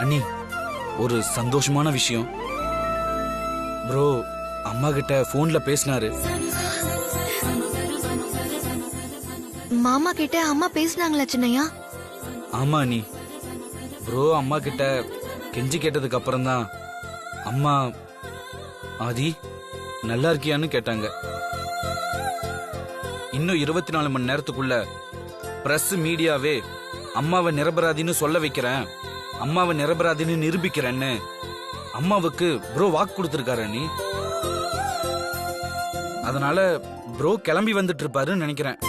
அண்ணி, ஒரு சந்தோஷமான விஷயம். ப்ரோ அம்மா கிட்ட போன்ல பேசினாரு. மாமா கிட்ட அம்மா பேசினாங்களா சின்னையா? ஆமா அண்ணி. ப்ரோ அம்மா கிட்ட கெஞ்சி கேட்டதுக்கு அப்புறம் தான் அம்மா ஆதி நல்லா இருக்கியான்னு கேட்டாங்க. இன்னும் 24 மணி நேரத்துக்குள்ள பிரஸ் மீடியாவே அம்மாவை நிரபராதின்னு சொல்ல வைக்கிறேன், அம்மாவை நிரபராதின்னு நிரூபிக்கிறேன்னு அம்மாவுக்கு ப்ரோ வாக்கு கொடுத்திருக்காரு அண்ணி. அதனால ப்ரோ கிளம்பி வந்துட்டு இருப்பாருன்னு நினைக்கிறேன்.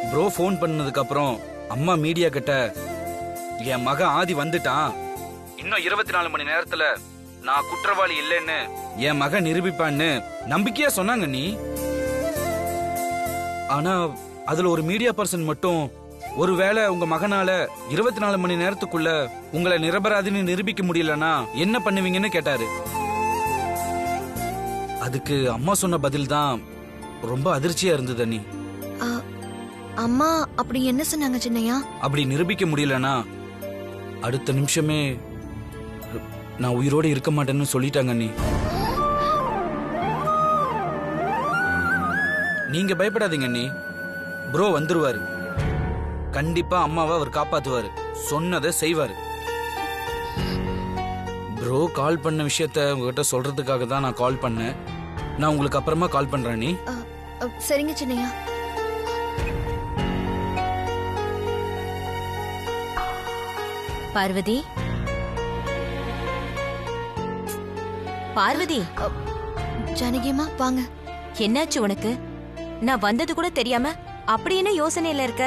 ப்ரோ போன் பண்ணதுக்கு அப்புறம் அம்மா மீடியா கிட்ட என் மகன் ஆதி வந்துட்டான், இன்னும் 24 மணி நேரத்துல நான் குற்றவாளி இல்லைன்னு என் மகன் நிரூபிப்பான்னு நம்பிக்கையா சொன்னாங்க நீ. ஆனா அதுல ஒரு மீடியா பர்சன் மட்டும் ஒருவேளை உங்க மகனால 24 மணி நேரத்துக்குள்ள உங்களை நிரபராதின்னு நிரூபிக்க முடியலன்னா என்ன பண்ணுவீங்கன்னு கேட்டாரு. அதுக்கு அம்மா சொன்ன பதில் தான் ரொம்ப அதிர்ச்சியா இருந்தது அண்ணி. அம்மா அப்படி என்ன சொன்னாங்க சின்னையா? அப்படி நிரூபிக்க முடியலன்னா அடுத்த நிமிஷமே நான் உயிரோட இருக்க மாட்டேன்னு சொல்லிட்டாங்க அண்ணி. நீங்க பயப்படாதீங்க அண்ணி, ப்ரோ வந்துருவாரு. கண்டிப்பா அம்மாவை அவர் காப்பாத்துவாரு, சொன்னதை செய்வாரு. ப்ரோ கால் பண்ண விஷயத்த உங்ககிட்ட சொல்றதுக்காக தான் நான் கால் பண்ணேன். நான் உங்களுக்கு அப்புறமா கால் பண்றேன் அண்ணி. சரிங்க சின்னையா. பார்வதி, பார்வதி. ஜானகியம்மா வாங்க. என்னாச்சு உனக்கு? நான் வந்தது கூட தெரியாம அப்படி என்ன யோசனையில இருக்க?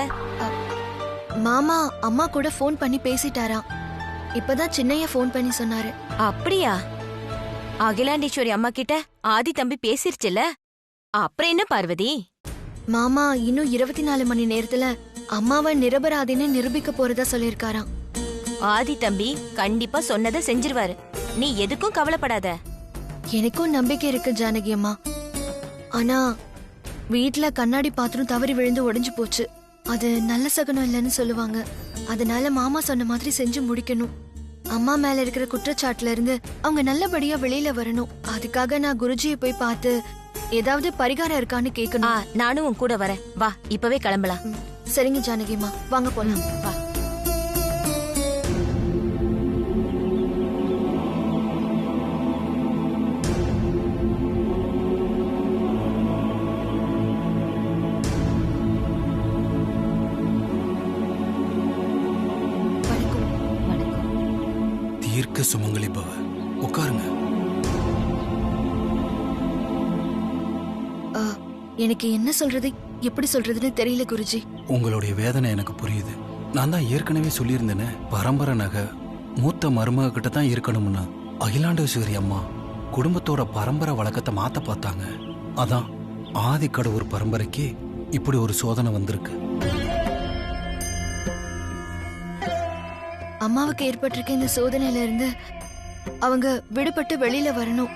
மாமா அம்மா கூட போன் பண்ணி பேசிட்டாராம். இப்பதான் சின்னையா போன் பண்ணி சொன்னாரு. அப்படியா? அகிலாண்டேஸ்வரி அம்மா கிட்ட ஆதி தம்பி பேசிருச்சுல, அப்புறம் என்ன பார்வதி? மாமா இன்னும் 24 மணி நேரத்துல அம்மாவை நிரபராதின்னு நிரூபிக்க போறதா சொல்லிருக்காராம். ஆதி தம்பி கண்டிப்பா சொன்னதை செஞ்சிருவாரு, நீ எதுக்கும் கவலைப்படாத. எனக்கும் நம்பிக்கை இருக்கு ஜானகி அம்மா. ஆனா வீட்ல கண்ணாடி பாத்திரம் தவறி விழுந்து உடைஞ்சு போச்சு, அது நல்ல சகுனம் இல்லைன்னு சொல்லுவாங்க. அதனால மாமா சொன்ன மாதிரி செஞ்சு முடிக்கணும். அம்மா மேல இருக்கிற குற்றச்சாட்டுல இருந்து அவங்க நல்லபடியா வெளியில வரணும். அதுக்காக நான் குருஜியை போய் பார்த்து ஏதாவது பரிகாரம் இருக்கான்னு கேட்கணும். நானும் உன் கூட வரேன், வா இப்பவே கிளம்பலாம். சரிங்க ஜானகி அம்மா, வாங்க போலாம். வா. தீர்க்க சுமங்கலி பவ. உட்காருங்க. எனக்கு என்ன சொல்றது எப்படி சொல்றதுன்னு தெரியல குருஜி. உங்களுடைய வேதனை எனக்கு புரியுது. நான் தான் ஏற்கனவே சொல்லியிருந்தேனே, பரம்பரை நகை மூத்த மருமக கிட்ட தான் இருக்கணும்னு. அகிலாண்டேஸ்வரி அம்மா குடும்பத்தோட பரம்பரை வழக்கத்தை மாத்த பார்த்தாங்க. அதான் ஆதி கடவுர் பரம்பரைக்கு இப்படி ஒரு சோதனை வந்திருக்கு. அம்மாவுக்கு ஏற்பட்டிருக்க இந்த சோதனையில இருந்து அவங்க விடுபட்டு வெளியில வரணும்.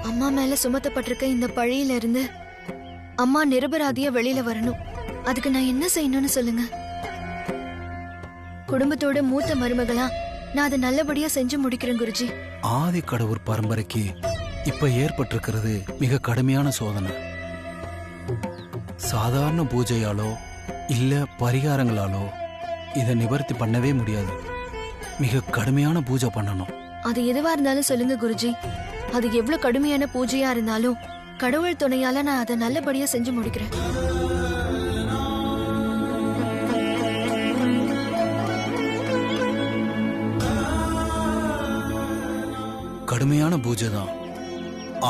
அம்மா மேல சுமத்தப்பட்டிருக்க இந்த பழியில இருந்து அம்மா நிரபராதியா வெளியில வரணும். அதுக்கு நான் என்ன செய்யணும்னு சொல்லுங்க. குடும்பத்தோட மூத்த மருமகளா நான் அதை நல்லபடியா செஞ்சு முடிக்கிறேன் குருஜி. ஆதி கடவுர் பரம்பரைக்கு இப்ப ஏற்பட்டிருக்கிறது மிக கடுமையான சோதனை. சாதாரண பூஜையாலோ இல்ல பரிகாரங்களாலோ இதை நிவர்த்தி பண்ணவே முடியாது. மிக கடுமையான பூஜை பண்ணணும். அது எதுவா இருந்தாலும் சொல்லுங்க குருஜி. அது எவ்வளவு கடுமையான பூஜையா இருந்தாலும் கடவுள் துணையால நான் அதை நல்லபடியா செஞ்சு முடிக்கிறேன். கடுமையான பூஜை தான்,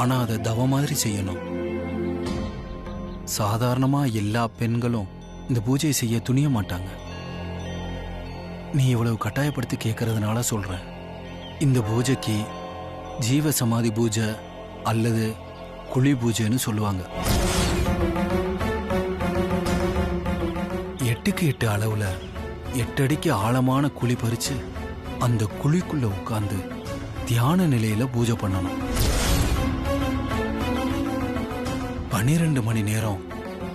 ஆனா அதை தவ மாதிரி செய்யணும். சாதாரணமா எல்லா பெண்களும் இந்த பூஜையை செய்ய துணிய மாட்டாங்க. நீ இவ்வளவு கட்டாயப்படுத்தி கேட்கறதுனால சொல்றேன். இந்த பூஜைக்கு ஜீவ சமாதி பூஜை அல்லது குழி பூஜைன்னு சொல்லுவாங்க. 8க்கு 8 அளவுல 8 அடிக்கு ஆழமான குழி பறிச்சு அந்த குழிக்குள்ள உட்கார்ந்து தியான நிலையில பூஜை பண்ணணும். 12 மணி நேரம்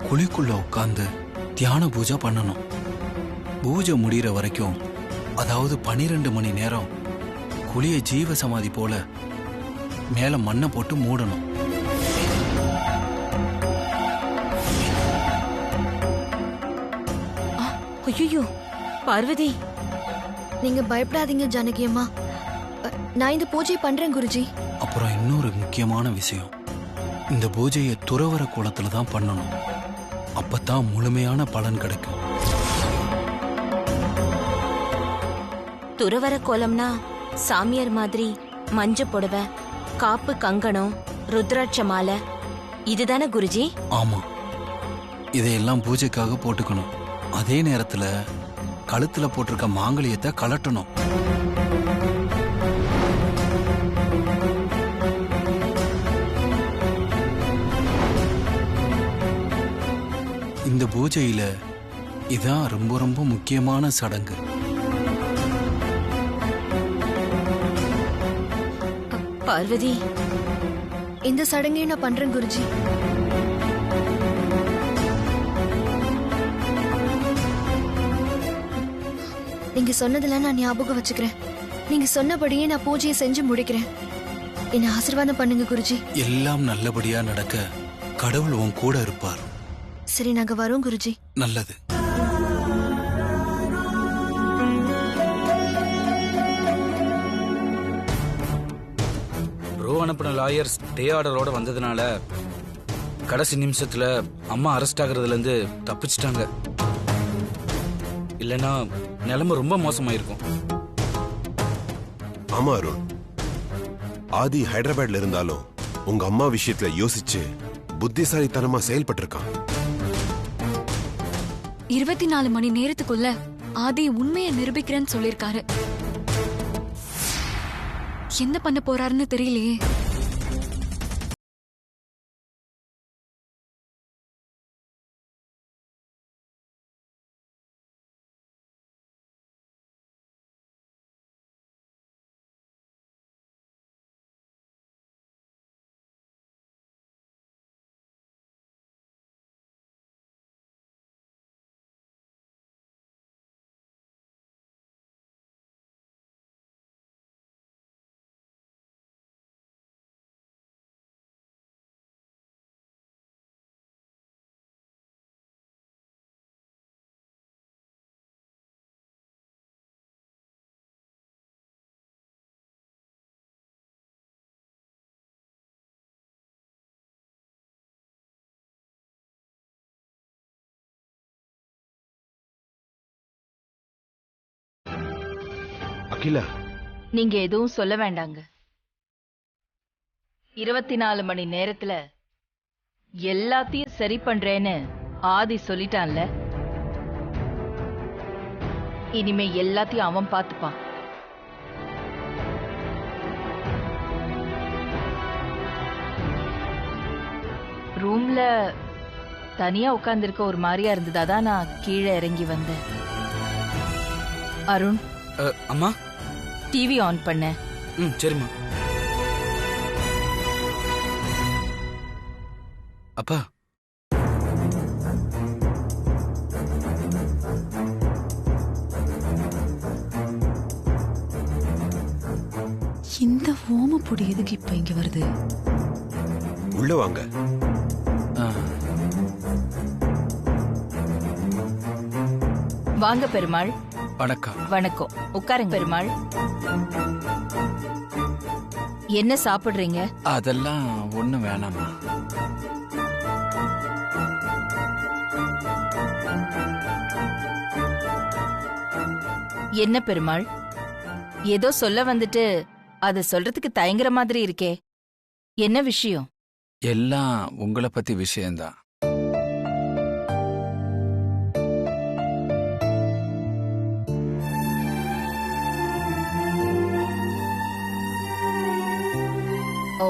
குழிக்குள்ள உட்கார்ந்து தியான பூஜை பண்ணணும். பூஜை முடிகிற வரைக்கும் அதாவது 12 மணி நேரம் குழிய ஜீவ சமாதி போல மேல மண்ணை போட்டு மூடணும். ஐயோ பார்வதி, நீங்க பயப்படாதீங்க ஜானகி அம்மா. நான் இந்த பூஜை பண்றேன் குருஜி. அப்புறம் இன்னொரு முக்கியமான விஷயம், இந்த பூஜையை துறவற கோலத்துல தான் பண்ணணும். அப்பதான் முழுமையான பலன் கிடைக்கும். துறவர கோலம்னா சாமியார் மாதிரி மஞ்ச புடவை, காப்பு, கங்கணம், ருத்ராட்ச மாலை இதுதானே குருஜி? ஆமா, இதையெல்லாம் பூஜைக்காக போட்டுக்கணும். அதே நேரத்துல கழுத்துல போட்டிருக்க மாங்கல்யத்தை கலட்டணும். இந்த பூஜையில இதான் ரொம்ப ரொம்ப முக்கியமான சடங்கு. பார்வதி, இந்த சடங்கையும் நான் பண்றேன் குருஜி. நீங்க சொன்னதெல்லாம் நான் ஞாபகம் வச்சுக்கிறேன். நீங்க சொன்னபடியே நான் பூஜையை செஞ்சு முடிக்கிறேன். என்ன ஆசீர்வாதம் பண்ணுங்க குருஜி. எல்லாம் நல்லபடியா நடக்க கடவுள் உன் கூட இருப்பார். சரி, நாங்க வரோம் குருஜி. நல்லது. ப்ரோ அனுப்பின லாயர்ஸ் டே ஆர்டரோட வந்ததுனால கடைசி நிமிஷத்துல அம்மா அரெஸ்ட் ஆகுறதுல இருந்து தப்பிச்சிட்டாங்க. இல்லனா நிலைமை ரொம்ப மோசமாயிருக்கும். ஆமா அருண், ஆதி ஹைதராபாத்ல இருந்தாலும் உங்க அம்மா விஷயத்துல யோசிச்சு புத்திசாலித்தனமா செயல்பட்டிருக்கான். 24 மணி நேரத்துக்குள்ள ஆதி உண்மையை நிரூபிக்கிறேன்னு சொல்லிருக்காரு. என்ன பண்ண போறாருன்னு தெரியலையே. அகிலா, நீங்க எதுவும் சொல்ல வேண்டாங்க. 24 மணி நேரத்துல எல்லாத்தையும் சரி பண்றேன்னு ஆதி சொல்லிட்டான்ல. இனிமே எல்லாத்தையும் அவன் பார்த்துப்பான். ரூம்ல தனியா உட்கார்ந்திருக்க ஒரு மாதிரியா இருந்ததாதான் நான் கீழே இறங்கி வந்தேன். அருண், அம்மா டிவி ஆன் பண்ண. சரிம்மா. அப்பா, இந்த ஓமப்பொடி எதுக்கு இப்ப இங்க வருது? உள்ள வாங்க. வாங்க பெருமாள். வணக்கம். வணக்கம், உட்காருங்க பெருமாள். என்ன சாப்பிடுறீங்க? அதெல்லாம் ஒண்ணும் வேணாமா. என்ன பெருமாள், ஏதோ சொல்ல வந்துட்டு அத சொல்றதுக்கு தயங்குற மாதிரி இருக்கே, என்ன விஷயம்? எல்லாம் உங்களை பத்தி விஷயம்தான். ஓ,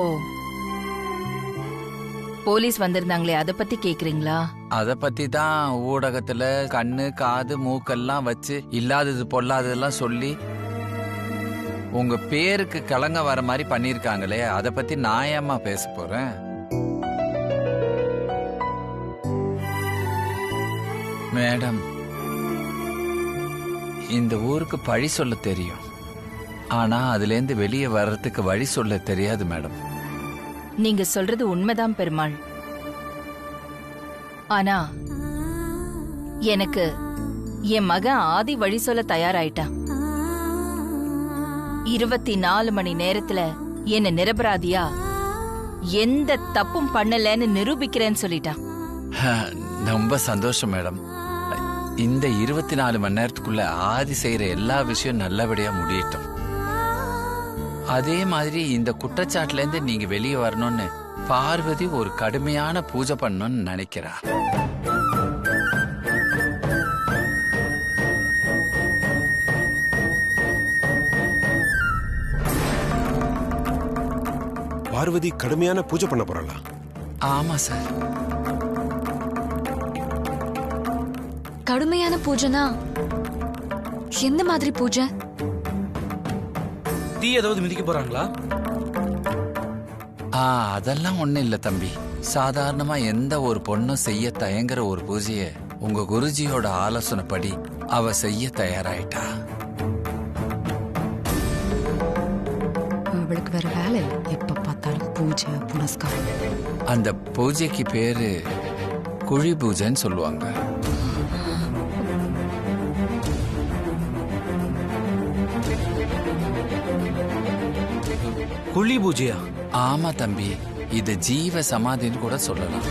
போலீஸ் வந்திருந்தாங்களே, அத பத்தி கேக்குறீங்களா? அத பத்தி தான் ஊடகத்துல கண்ணு காது மூக்கெல்லாம் வச்சு இல்லாதது பொல்லாததெல்லாம் சொல்லி உங்க பேருக்கு கலங்க வர மாதிரி பண்ணிருக்காங்களே, அத பத்தி நான் ஏம்மா பேச போறேன்? மேடம், இந்த ஊருக்கு பழி சொல்ல தெரியும், ஆனா அதுலேருந்து வெளியே வர்றதுக்கு வழி சொல்ல தெரியாது மேடம். நீங்க சொல்றது உண்மைதான் பெருமாள். ஆனா எனக்கு என் மகன் ஆதி வழி சொல்ல தயாராயிட்டான். 24 மணி நேரத்துல என்ன நிரபராதியா எந்த தப்பும் பண்ணலன்னு நிரூபிக்கிறேன்னு சொல்லிட்டான். ரொம்ப சந்தோஷம் மேடம். இந்த 24 மணி நேரத்துக்குள்ள ஆதி செய்யற எல்லா விஷயம் நல்லபடியா முடியட்டும். அதே மாதிரி இந்த குற்றச்சாட்டுல இருந்து நீங்க வெளியே வரணும்னு பார்வதி ஒரு கடுமையான பூஜை பண்ணணும்னு நினைக்கிறா. பார்வதி கடுமையான பூஜை பண்ண போறாளா? ஆமா சார். கடுமையான பூஜைனா எந்த மாதிரி பூஜை? தீ ஏதாவது மிதிக்க போறாங்களா? அதெல்லாம் ஒண்ணும் இல்ல தம்பி. சாதாரணமா எந்த ஒரு பொண்ணும் செய்ய தயங்குற ஒரு பூஜைய உங்க குருஜியோட ஆலோசனைப்படி அவ செய்ய தயாராயிட்டா. அவளுக்கு வேற வேலை இல்லை, எப்ப பார்த்தாலும் பூஜை புனஸ்காரம். அந்த பூஜைக்கு பேரு குழி பூஜைன்னு சொல்லுவாங்க. குழி பூஜையா? ஆமா தம்பி, இது ஜீவ சமாதின்னு கூட சொல்லலாம்.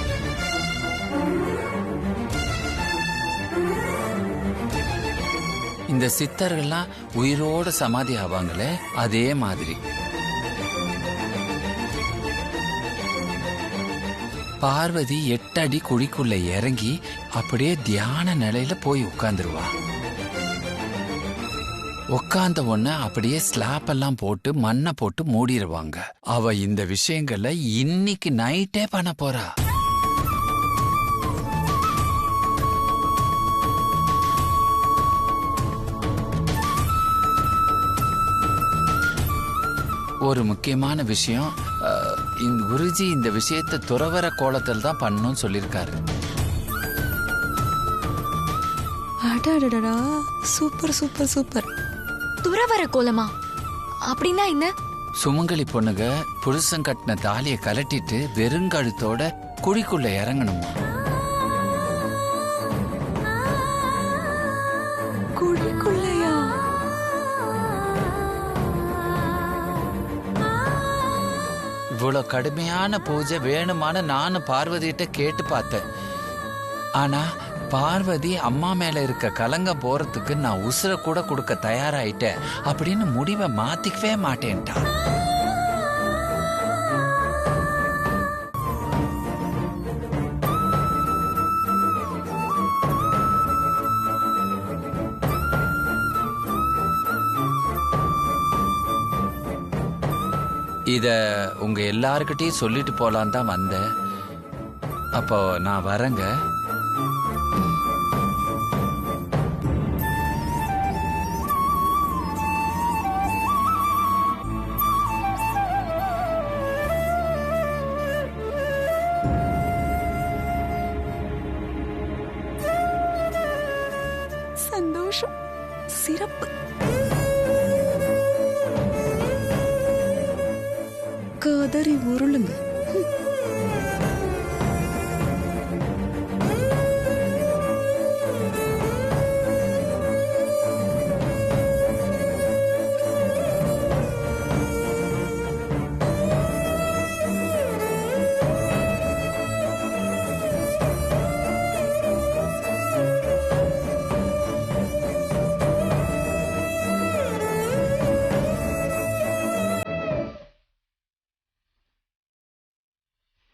இந்த சித்தர்கள்லாம் உயிரோட சமாதி ஆவாங்களே, அதே மாதிரி. பார்வதி 8 அடி குழிக்குள்ள இறங்கி அப்படியே தியான நிலையில போய் உட்கார்ந்துருவா. உட்கார்ந்த உடனே அப்படியே ஸ்லாப் எல்லாம் போட்டு மண்ணை போட்டு மூடிடுவாங்க. அவ இந்த விஷயங்களை இன்னைக்கு நைட்டே பண்ண போறா. ஒரு முக்கியமான விஷயம், இந்த குருஜி இந்த விஷயத்தை துறவற கோலத்தில் தான் பண்ணணும்னு சொல்லியிருக்காரு. அடடடா, சூப்பர் சூப்பர் சூப்பர். துறவற கோலமா? அப்படின்னா என்ன? சுமங்கலி பொண்ணுங்க புருஷன் கட்டின தாலியை கலட்டிட்டு வெறுங்கழுத்தோட குழிக்குள்ள இறங்கணுமா. குழிக்குள்ளையா? இவ்வளவு கடுமையான பூஜை வேணுமான நானும் பார்வதிகிட்ட கேட்டு பார்த்தேன். ஆனா பார்வதி அம்மா மேல இருக்க கலங்கம் போறதுக்கு நான் உசுர கூட கொடுக்க தயாராயிட்டேன் அப்படின்னு முடிவை மாத்திக்கவே மாட்டேன்ட்டா. இத உங்க எல்லார்கிட்டயும் சொல்லிட்டு போலான் தான் வந்தேன். அப்போ நான் வரேங்க. சந்தோஷம், சிறப்பு. கதறி உருளுங்க.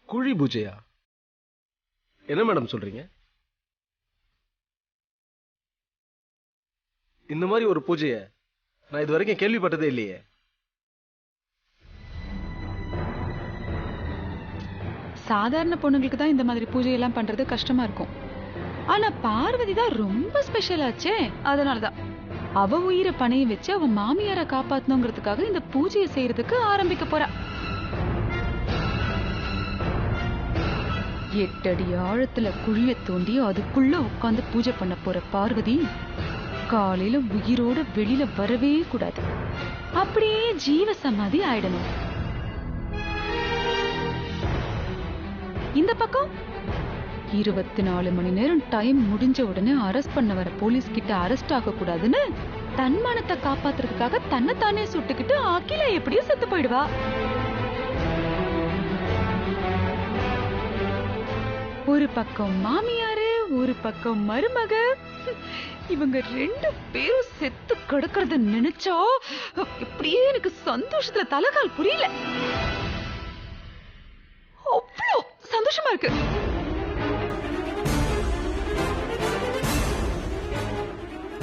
குழி பூஜையா? என்ன மேடம் சொல்றீங்க? இந்த மாதிரி ஒரு பூஜைய நான் இது வரைக்கும் கேள்விப்பட்டதே இல்லையே. சாதாரண பொண்ணுங்களுக்கு தான் இந்த மாதிரி பூஜையெல்லாம் பண்றது கஷ்டமா இருக்கும். ஆனா பார்வதி தான் ரொம்ப ஸ்பெஷல் ஆச்சே. அதனாலதான் அவ உயிரை பணைய வச்சு அவ மாமியார காப்பாத்தணுங்கிறதுக்காக இந்த பூஜையை செய்யறதுக்கு ஆரம்பிக்க போறா. 8 அடி ஆழத்துல குழிய தோண்டி அதுக்குள்ள உட்கார்ந்து பூஜை பண்ண போற பார்வதி காலையில உயிரோட வெளியில வரவே கூடாது. அப்படியே ஜீவ சமாதி ஆயிடணும். இந்த பக்கம் 24 மணி நேரம் டைம் முடிஞ்ச உடனே அரெஸ்ட் பண்ண வர போலீஸ் கிட்ட அரெஸ்ட் ஆக கூடாதுன்னு தன்மானத்தை காப்பாத்துறதுக்காக தன்னைத்தானே சுட்டுக்கிட்டு அகிலா எப்படியும் செத்து போயிடுவா. ஒரு பக்கம் மாமியாரு, ஒரு பக்கம் மருமக. இவங்க 2 பேரும் செத்து கிடக்கிறத நினைச்சா இப்படியே எனக்கு சந்தோஷத்துல தலைகால் புரியல. அவ்வளோ சந்தோஷமா இருக்கு.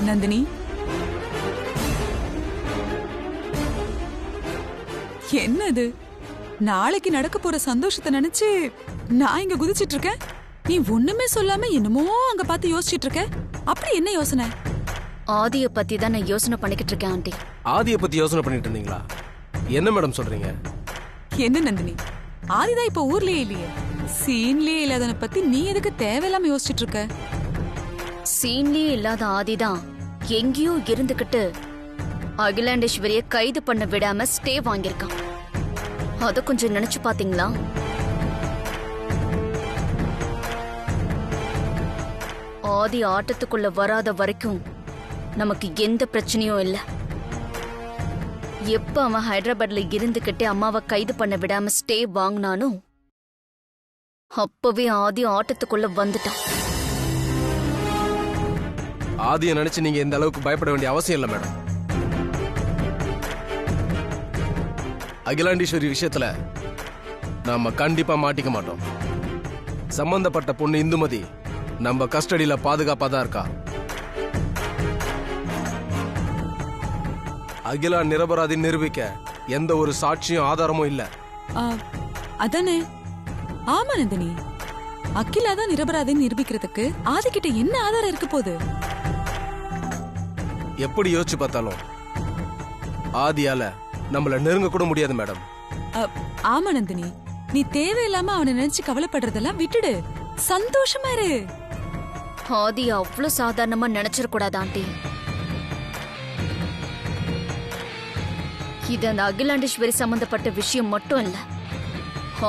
நந்தினி, என்னது நாளைக்கு நடக்க போற சந்தோஷத்தை நினைச்சு நான் இங்க குதிச்சிட்டு இருக்கேன். நீ ஒண்ணுமே சொல்லாம என்னமோ அங்க பார்த்து யோசிச்சிட்டு இருக்க. அப்படி என்ன யோசனை? ஆதிய பத்தி தான் நான் யோசனை பண்ணிக்கிட்டு இருக்கேன் ஆண்டி. ஆதியை பத்தி யோசனை பண்ணிட்டு இருந்தீங்களா? என்ன மேடம் சொல்றீங்க? என்ன நந்தினி, ஆதிதான் இப்ப ஊர்லயே இல்லையே, சீன்லயே இல்லாதவனை பத்தி நீ எதுக்கு தேவையில்லாம யோசிச்சுட்டு இருக்க? சீன்லயே இல்லாத ஆதிதான் எங்கேயோ இருந்துகிட்டு அகிலாண்டேஸ்வரிய கைது பண்ண விடாம ஸ்டே வாங்கியிருக்கான். அத கொஞ்சம் நினைச்சு பாத்தீங்களா? ஆதி ஆட்டத்துக்குள்ள வராத வரைக்கும் நமக்கு எந்த பிரச்சனையும் இல்ல. எப்ப அவன் ஹைதராபாத்ல இருந்துகிட்டே அம்மாவை கைது பண்ண விடாம ஸ்டே வாங்கினானோ அப்பவே ஆதி ஆட்டத்துக்குள்ள வந்துட்டான். ஆதியை நினைச்சு நீங்க இந்த அளவுக்கு பயப்பட வேண்டிய அவசியம் இல்லை மேடம். அகிலாண்டீஸ்வரி விஷயத்துல நாம கண்டிப்பா மாட்டிக்க மாட்டோம். சம்பந்தப்பட்ட பொண்ணு இந்துமதி நம்ம கஸ்டடியில பாதுகாப்பா தான் இருக்கா. அகிலா நிரபராதி நிரூபிக்க எந்த ஒரு சாட்சியும் ஆதாரமும் இல்ல. அதானே? ஆமா நந்தினி, அகிலா தான் நிரபராதின்னு நிரூபிக்கிறதுக்கு ஆதிக்கிட்ட என்ன ஆதாரம் இருக்க போகுது? எப்படி யோசிச்சு பார்த்தாலும் ஆதியால நம்மள நெருங்க கூட முடியாது மேடம். ஆமா நந்தினி, நீ தேவையில்லாம அவனை நினைச்சு கவலைப்படுறதெல்லாம் விட்டுடு, சந்தோஷமா இரு. ஆதி அவ்வளவு சாதாரணமா நினைச்சிடக்கூடாது ஆண்டி. இது அந்த அகிலாண்டேஸ்வரி சம்பந்தப்பட்ட விஷயம் மட்டும் இல்ல,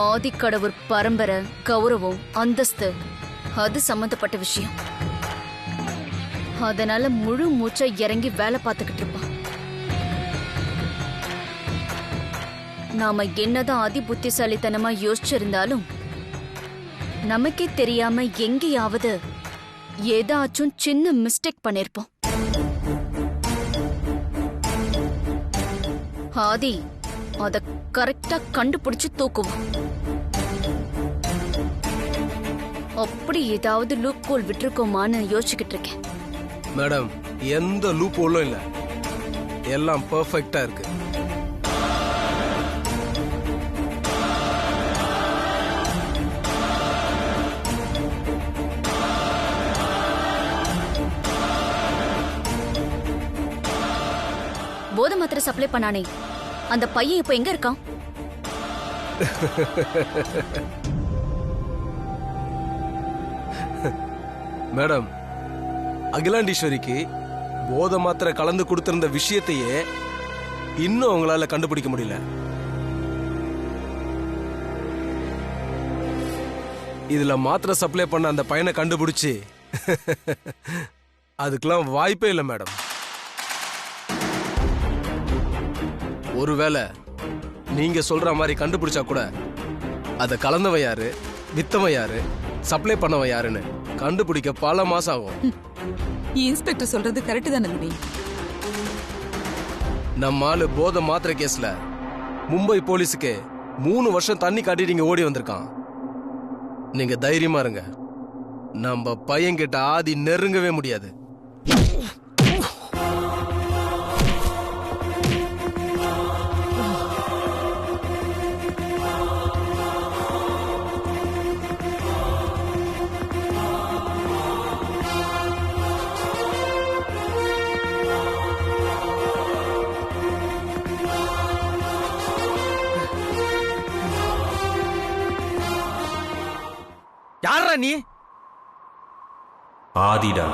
ஆதி கடவுள் பரம்பரை, கௌரவம், அந்தஸ்து அது சம்பந்தப்பட்ட விஷயம். அதனால முழு மூச்சை இறங்கி வேலை பார்த்துக்கிட்டு இருப்பான். நாம என்னதான் அதி புத்திசாலித்தனமா யோசிச்சிருந்தாலும் நமக்கே தெரியாம எங்கேயாவது ஏதாச்சும் சின்ன மிஸ்டேக் பண்ணிருப்போம். ஆதி அத கரெக்டா கண்டுபிடிச்சு தூக்குவான். அப்படி ஏதாவது லூப் கோல் விட்டுருக்கோமான்னு யோசிச்சுக்கிட்டு இருக்கேன். மேடம், எந்த லூப் ஹோலும் இல்ல, எல்லாம் பெர்ஃபெக்ட்டா இருக்கு. போதை மாத்திரை சப்ளை பண்ணானே அந்த பையன் இப்ப எங்க இருக்கான்? மேடம், அகிலாண்டீஸ்வரிக்கு போதை மாத்திரை கலந்து கொடுத்திருந்த விஷயத்தையே இன்னும் அவங்களால கண்டுபிடிக்க முடியல. இதுல மாத்திரை சப்ளை பண்ண அந்த பையனை கண்டுபிடிச்சு அதுக்கெல்லாம் வாய்ப்பே இல்லை மேடம். ஒருவேளை நீங்க சொல்ற மாதிரி கண்டுபிடிச்சா கூட அதை கலந்தவன் யாரு, வித்தவன் யாரு, சப்ளை பண்ணவன் யாருன்னு கண்டுபிடிக்க பல மாசம் ஆகும். இன்ஸ்பெக்டர் சொல்றது கரெக்ட் தானே நந்தினி? நம்ம ஆளு போதை மாத்திரை கேஸ்ல மும்பை போலீஸுக்கு 3 வருஷம் தண்ணி காட்டிட்டு இங்க ஓடி வந்திருக்கான். நீங்க தைரியமா இருங்க, நம்ம பையன்கிட்ட ஆதி நெருங்கவே முடியாது. யாரா நீ? ஆதிடா.